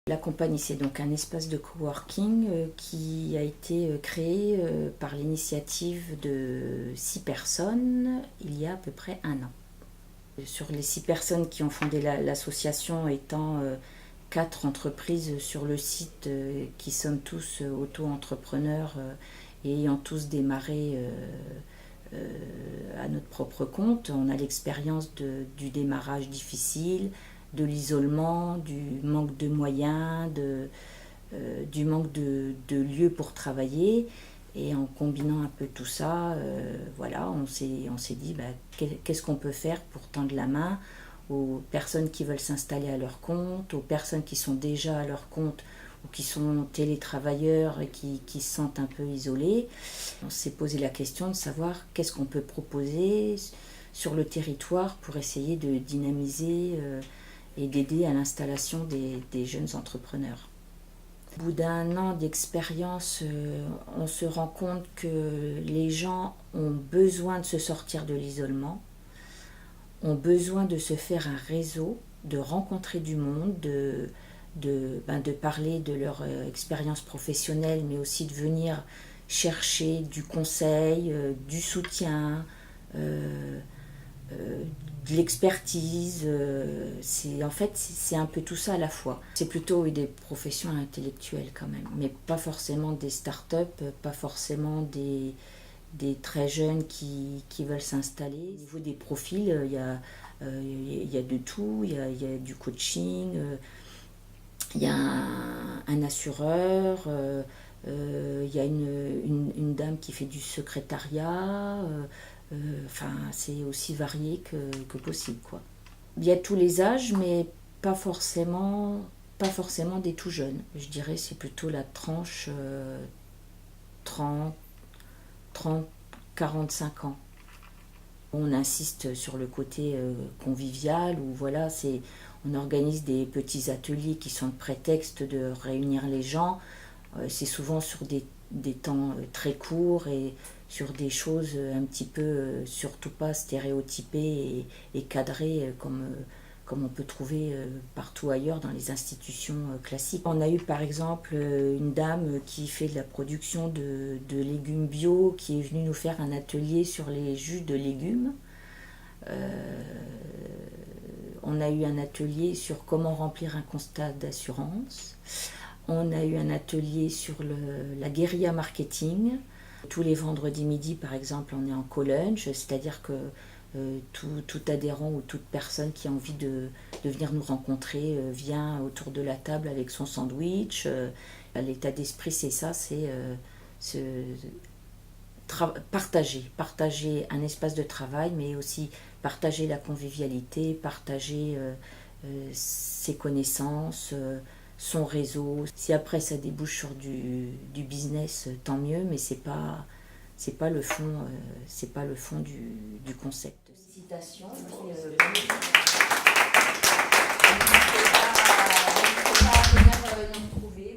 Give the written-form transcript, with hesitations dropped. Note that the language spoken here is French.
La compagnie, c'est donc un espace de coworking qui a été créé par l'initiative de 6 personnes il y a à peu près un an. Sur les 6 personnes qui ont fondé l'association étant 4 entreprises sur le site qui sommes tous auto-entrepreneurs et ayant tous démarré à notre propre compte. On a l'expérience du démarrage difficile, de l'isolement, du manque de moyens, du manque de lieux pour travailler. Et en combinant un peu tout ça, voilà, on s'est dit qu'est-ce qu'on peut faire pour tendre la main aux personnes qui veulent s'installer à leur compte, aux personnes qui sont déjà à leur compte ou qui sont télétravailleurs et qui se sentent un peu isolés. On s'est posé la question de savoir qu'est-ce qu'on peut proposer sur le territoire pour essayer de dynamiser et d'aider à l'installation des jeunes entrepreneurs. Au bout d'un an d'expérience, on se rend compte que les gens ont besoin de se sortir de l'isolement, ont besoin de se faire un réseau, de rencontrer du monde, de parler de leur expérience professionnelle, mais aussi de venir chercher du conseil, du soutien, de l'expertise, c'est un peu tout ça à la fois. C'est plutôt des professions intellectuelles quand même, mais pas forcément des start-up, pas forcément des très jeunes qui veulent s'installer. Au niveau des profils, il y a de tout, il y a du coaching, il y a un assureur, il y a une dame qui fait du secrétariat. C'est aussi varié que possible, quoi. Il y a tous les âges, mais pas forcément des tout jeunes. Je dirais c'est plutôt la tranche 30, 45 ans. On insiste sur le côté convivial, où voilà, on organise des petits ateliers qui sont le prétexte de réunir les gens. C'est souvent sur des temps très courts et sur des choses un petit peu, surtout pas stéréotypées et cadrées comme on peut trouver partout ailleurs dans les institutions classiques. On a eu par exemple une dame qui fait de la production de légumes bio, qui est venue nous faire un atelier sur les jus de légumes. On a eu un atelier sur comment remplir un constat d'assurance. On a eu un atelier sur la guérilla marketing. Tous les vendredis midi, par exemple, on est en co-lunch, c'est-à-dire que tout adhérent ou toute personne qui a envie de venir nous rencontrer vient autour de la table avec son sandwich. L'état d'esprit, c'est ça, c'est partager un espace de travail, mais aussi partager la convivialité, partager ses connaissances, son réseau. Si après ça débouche sur du business, tant mieux, mais c'est pas le fond du concept. Félicitations. N'hésitez pas à venir nous retrouver.